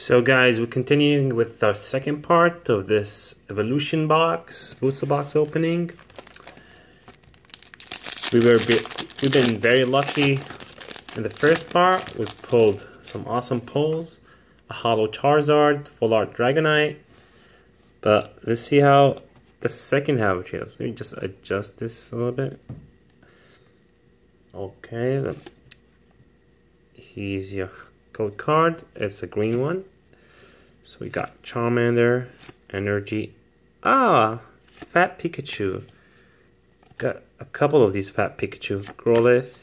So guys, we're continuing with our second part of this evolution box, booster box opening. We've been very lucky in the first part. We pulled some awesome pulls, a holo Charizard, full art Dragonite. But let's see how the second half changes. Let me just adjust this a little bit. Okay, here's your code card. It's a green one. So we got Charmander, Energy. Fat Pikachu. Got a couple of these Fat Pikachu. Growlithe,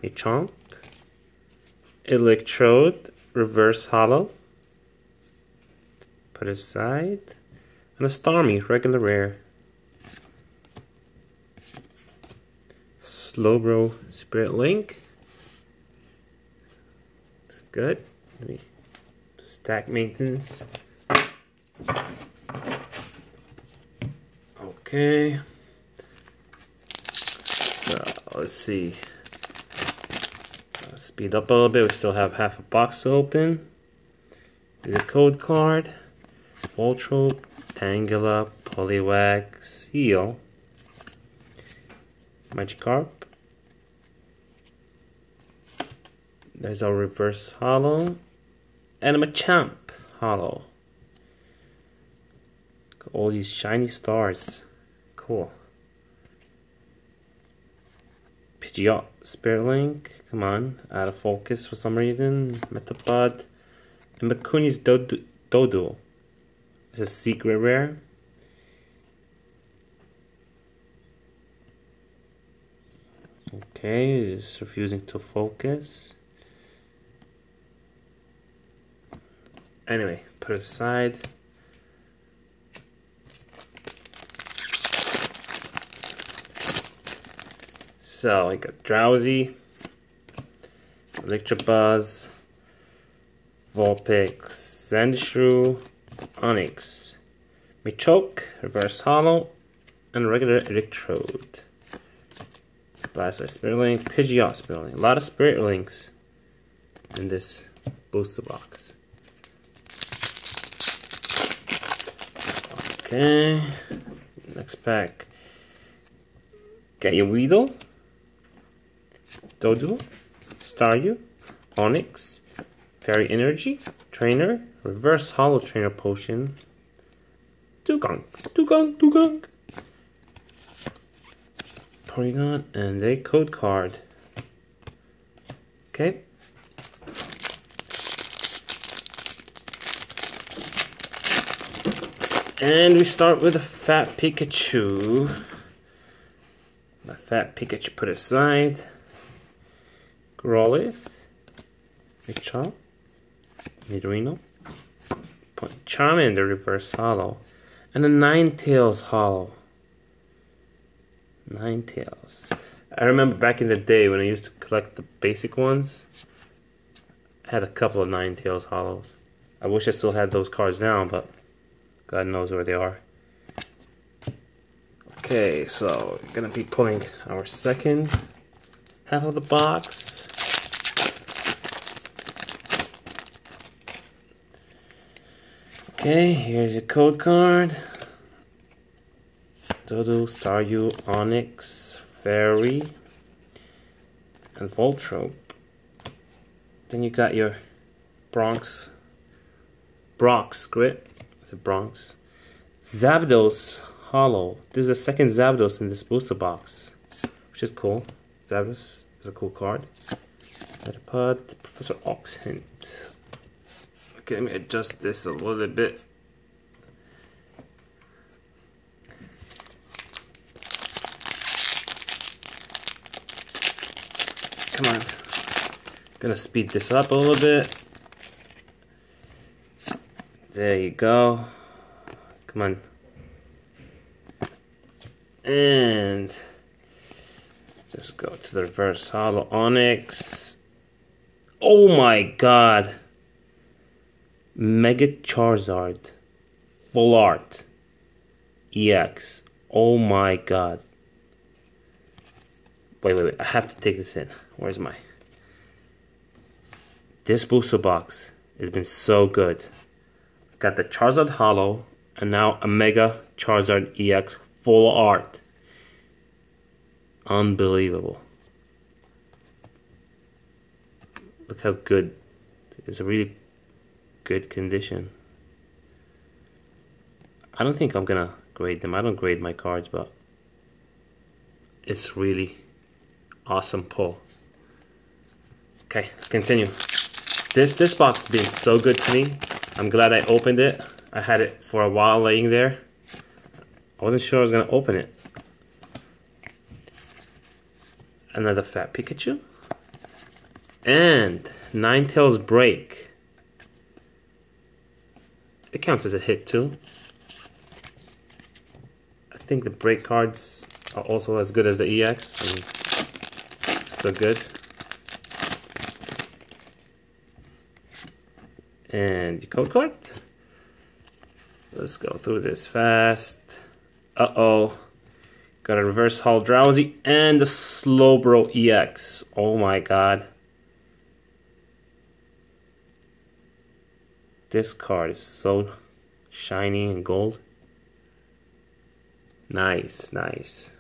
Machamp, Electrode, Reverse Holo. Put aside. And a Starmie, regular rare. Slowbro, Spirit Link. It's good. Let me stack maintenance. Okay. So let's see. Speed up a little bit. We still have half a box to open. There's a code card. Voltrope, Tangela, Poliwag, Seal, Magikarp. There's our reverse holo. And a Machamp holo. All these shiny stars. Cool. Pidgeot, Spirit Link. Come on. Out of focus for some reason. Metapod. And Makuni's Doduo. It's a secret rare. Okay, it's refusing to focus. Anyway, put it aside. So I got Drowsy, Electabuzz, Vulpix, Sandshrew, Onix, Machoke, Reverse Holo, and regular Electrode. Blastoise, Spirit Link, Pidgeot, Spirit Link. A lot of Spirit Links in this booster box. Okay, next pack. Got your Weedle, Doduo, Staryu, Onix, Fairy Energy, Trainer, Reverse Holo Trainer Potion, Dugong, Porygon, and a code card. Okay. And we start with a Fat Pikachu. My Fat Pikachu put aside. Growlithe, Machamp, Nidorino, Charmander reverse holo, and a Ninetales holo. Ninetales. I remember back in the day when I used to collect the basic ones, I had a couple of Ninetales holos. I wish I still had those cards now, but God knows where they are. Okay, so we're gonna be pulling our second half of the box. Okay, here's your code card. Dodo, Staryu, Onix, Fairy, and Voltrope. Then you got your Brock's Grit. Is it Bronx? Zapdos holo. This is the second Zapdos in this booster box, which is cool. Zapdos is a cool card. Metapod, Professor Oxhint. Okay, let me adjust this a little bit. Come on. Gonna speed this up a little bit. There you go. Come on. And just go to the reverse holo Onix. Oh my god. Mega Charizard. Full art. EX. Oh my god. Wait. I have to take this in. Where's my... This booster box It's been so good. Got the Charizard Holo and now a Mega Charizard EX full art. Unbelievable. Look how good. It's a really good condition. I don't think I'm gonna grade them. I don't grade my cards, but it's really awesome pull. Okay, let's continue. This box has been so good to me. I'm glad I opened it. I had it for a while laying there. I wasn't sure I was gonna open it. Another fat Pikachu. And Ninetales Break. It counts as a hit too. I think the break cards are also as good as the EX. And still good. And your code card. Let's go through this fast. Uh-oh. Got a reverse holo Drowsy and the Slowbro EX. Oh my god. This card is so shiny and gold. Nice, nice.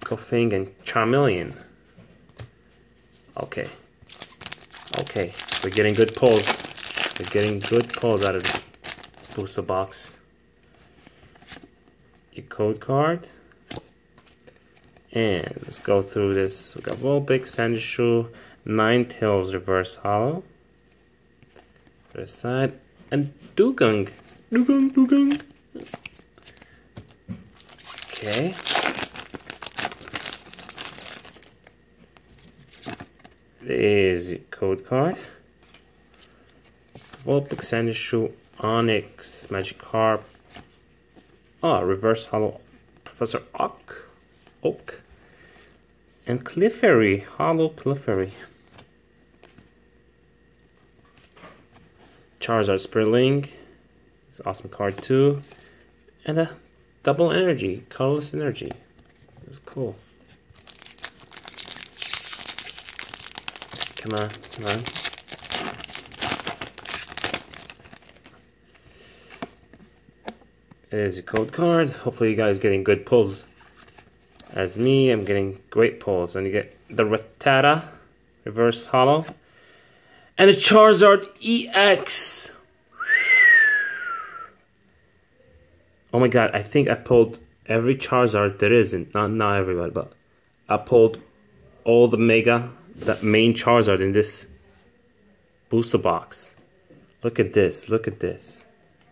Koffing and Charmeleon. Okay. Okay, we're getting good pulls. We're getting good pulls out of this booster box. Your code card. And let's go through this. We got Volbeat, Sandshrew, Ninetales Reverse Holo. Other side. And Dugong. Dugong. Okay. There's your code card. Volbeat, Sandshrew, Onyx, Magikarp. Oh, reverse holo Professor Oak. And Clefairy, holo Clefairy. Charizard Spirling. It's an awesome card too. And a double energy, colorless energy. It's cool. Come on, come on. There's a code card. Hopefully you guys are getting good pulls. As me, I'm getting great pulls. And you get the Rattata reverse holo. And the Charizard EX. Oh my god, I think I pulled every Charizard there is. Not everybody, but I pulled all the main Charizard in this booster box. Look at this, look at this.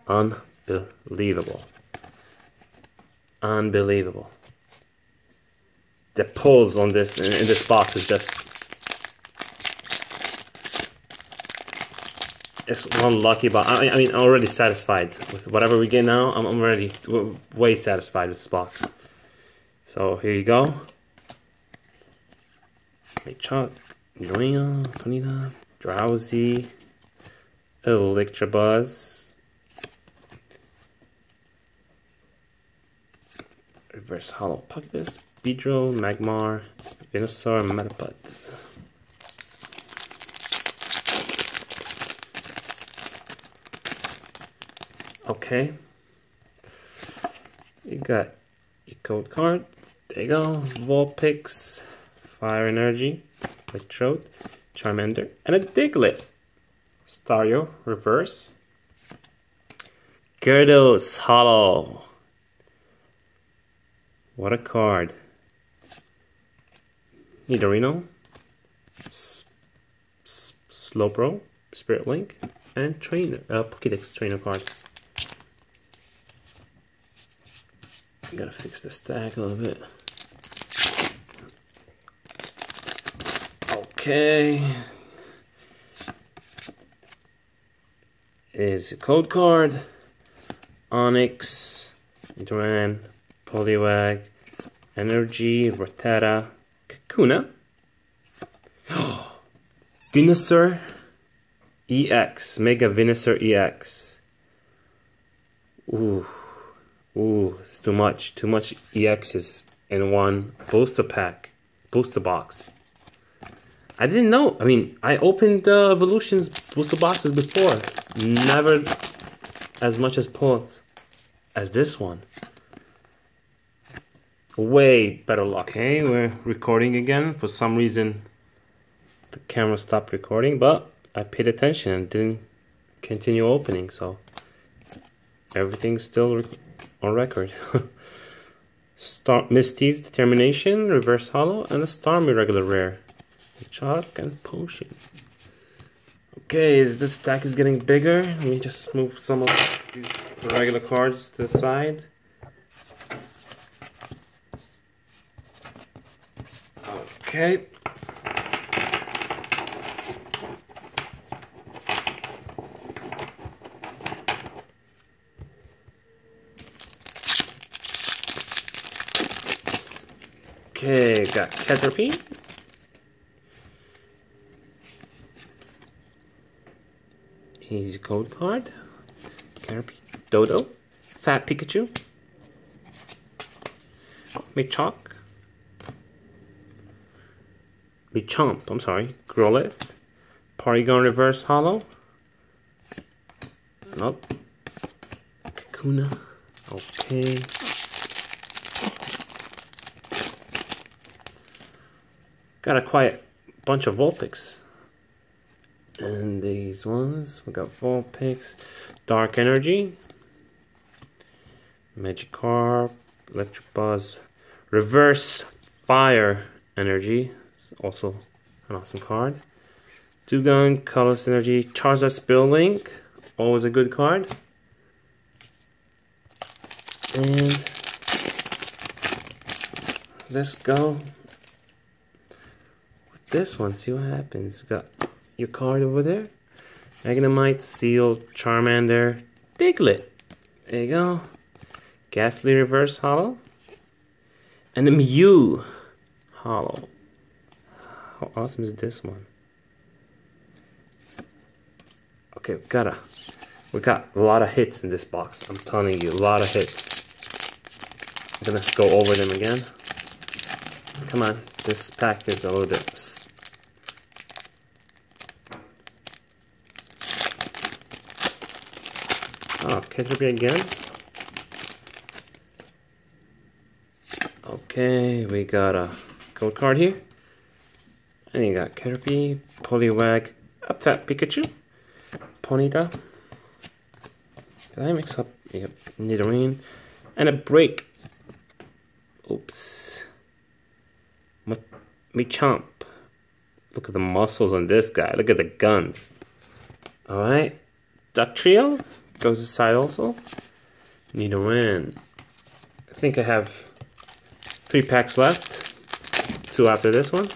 Unbelievable. Unbelievable. The pulls on this in this box is just, it's unlucky, but I mean, I'm already satisfied with whatever we get now. I'm already way satisfied with this box. So here you go. Chuck, Joanna, Tonina, Drowsy, Electabuzz, reverse holo Pokédex, Beedrill, Magmar, Venusaur, Metapod. Okay. You got your code card. There you go. Vulpix, Fire Energy, Electrode, Charmander, and a Diglett. Stario, reverse. Gyarados, holo. What a card. Nidorino, Slowbro, Spirit Link, and Pokédex Trainer card. I gotta fix the stack a little bit. Okay. Is a code card. Onyx, Nidoran, Poliwag, Energy, Rattata, Kakuna. Venusaur EX, Mega Venusaur EX. Ooh, it's too much EXs in one booster pack, booster box. I didn't know. I mean, I opened Evolutions booster boxes before. Never as much as pulled as this one. Way better luck. Okay, we're recording again. For some reason, the camera stopped recording, but I paid attention and didn't continue opening, so everything's still on record. Misty's Determination, Reverse Hollow, and a Stormy Regular Rare. Chalk and Potion. Okay, as this stack is getting bigger, let me just move some of these regular cards to the side. Okay. Okay, got Caterpie. Easy code card. Caterpie. Dodo. Fat Pikachu. Machop. Machamp, I'm sorry. Growlithe. Porygon Reverse Hollow. Nope. Kakuna. Okay. Got a quiet bunch of Vulpix. And these ones, we got Vulpix, Dark Energy, Magikarp, Electric Buzz, Reverse Fire Energy, it's also an awesome card. Dugong, Colorless Energy, Charizard Spill Link, always a good card. And let's go with this one, see what happens. We got your card over there. Magnemite, Seal, Charmander, Diglett. There you go. Ghastly Reverse Hollow. And a Mew Hollow. How awesome is this one? Okay, we got a lot of hits in this box. I'm telling you, a lot of hits. I'm gonna go over them again. Come on, this pack is a little bit. Oh, Caterpie again. Okay, we got a code card here. And you got Caterpie, Poliwag, a Fat Pikachu, Ponyta. Did I mix up? Yep, Nidoran, and a Break. Oops. Machamp. Look at the muscles on this guy. Look at the guns. Alright. Duck Trio. Goes aside also. Nidoran. I think I have 3 packs left. 2 after this one.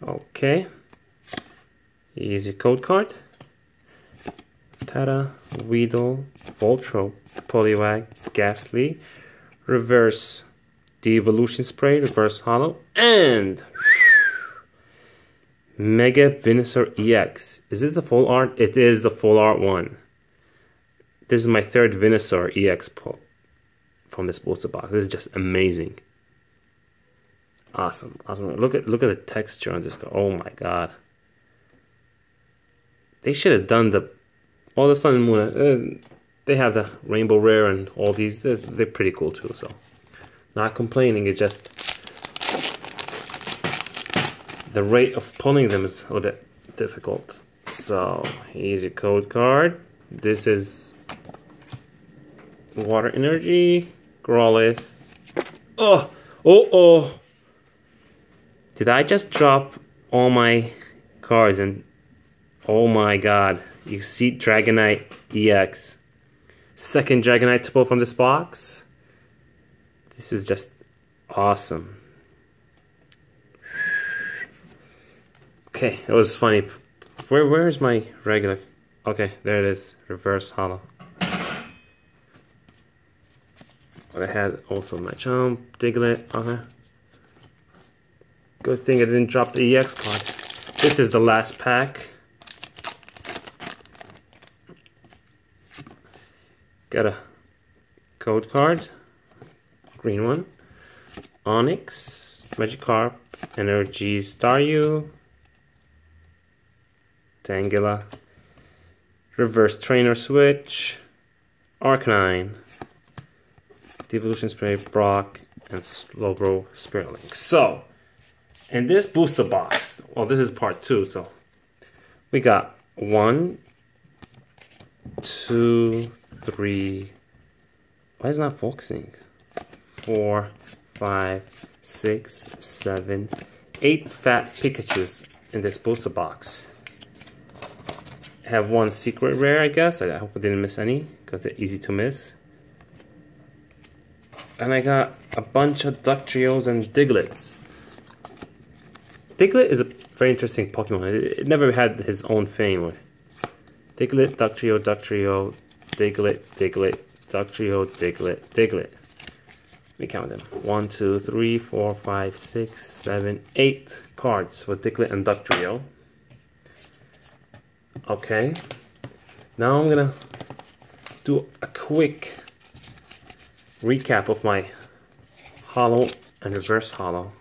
Okay. Easy code card. Tada, Weedle, Voltro, Poliwag, Ghastly, Reverse De-Evolution Spray, Reverse Hollow, and Mega Venusaur EX. Is this the full art? It is the full art one. This is my 3rd Venusaur EX pull from this booster box. This is just amazing. Awesome, awesome. Look at the texture on this guy. Oh my god. They should have done all the Sun and Moon. They have the Rainbow Rare and all these. They're pretty cool too. So, not complaining. It's just the rate of pulling them is a little bit difficult. So, easy code card. This is Water Energy, Growlithe. Oh! Did I just drop all my cards and oh my god, you see Dragonite EX. 2nd Dragonite to pull from this box. This is just awesome. Okay, it was funny. Where's my regular? Okay, there it is. Reverse Hollow. I had also Machamp, Diglett. Okay. Good thing I didn't drop the EX card. This is the last pack. Got a code card. Green one. Onyx, Magikarp, Energy Staryu, Tangela, Reverse Trainer Switch, Arcanine, Devolution Spray, Brock, and Slowbro Spirit Link. So, in this booster box, well, this is part 2, so we got 1, 2, 3. Why is it not focusing? 4, 5, 6, 7, 8 fat Pikachus in this booster box. I have 1 secret rare, I guess. I hope I didn't miss any because they're easy to miss. And I got a bunch of Ducktrios and Digletts. Diglett is a very interesting Pokemon. It never had his own fame. Diglett, Ducktrio, Ducktrio, Diglett, Diglett, Ducktrio, Diglett, Diglett. Let me count them. 1, 2, 3, 4, 5, 6, 7, 8 cards for Diglett and Ducktrio. Okay. Now I'm gonna do a quick recap of my holo and reverse holo.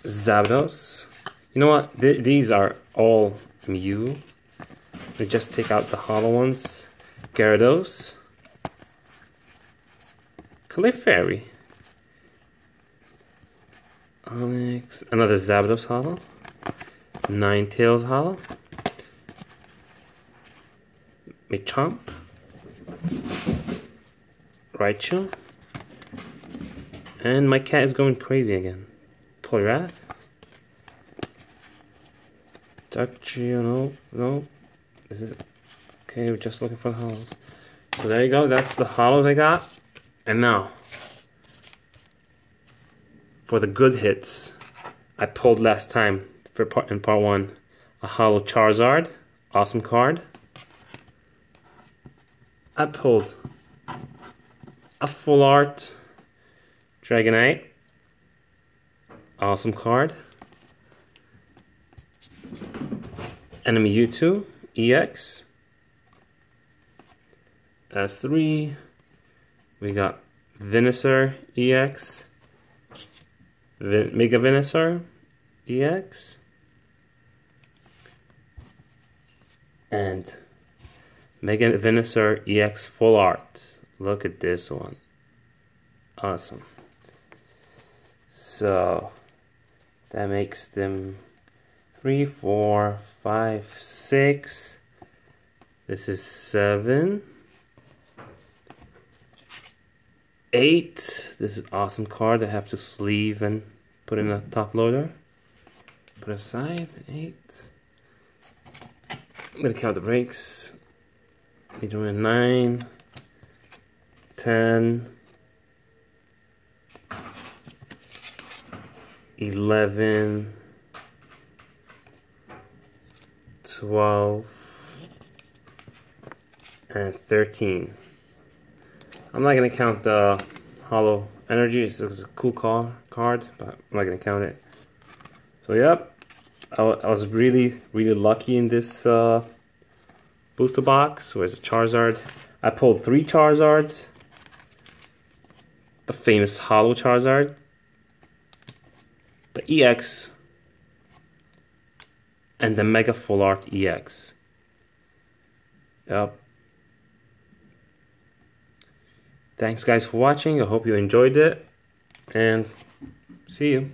Zapdos. You know what? These are all Mew. We just take out the holo ones. Gyarados. Clefairy. Onyx. Another Zapdos holo. Ninetales holo. Machamp. Raichu. And my cat is going crazy again. Poliwrath. Ducktrio, no. Is it? Okay, we're just looking for the holos. So there you go, that's the holos I got. And now, for the good hits, I pulled last time in part 1, a holo Charizard, awesome card. I pulled a full art Dragonite, awesome card. Enemy Mewtwo EX. As 3, we got Venusaur EX, Mega Venusaur EX, and Mega Venusaur EX full art. Look at this one. Awesome. So that makes them 3, 4, 5, 6. This is 7. 8. This is awesome card. I have to sleeve and put in a top loader. Put aside. 8. I'm gonna count the breaks. We're doing 9, 10, 11, 12, and 13. I'm not gonna count the holo energy. It's a cool card, but I'm not gonna count it. So yep, I was really lucky in this booster box. Where's the Charizard? I pulled 3 Charizards. The famous holo Charizard, the EX, and the Mega Full Art EX. Yep. Thanks guys for watching. I hope you enjoyed it, and see you.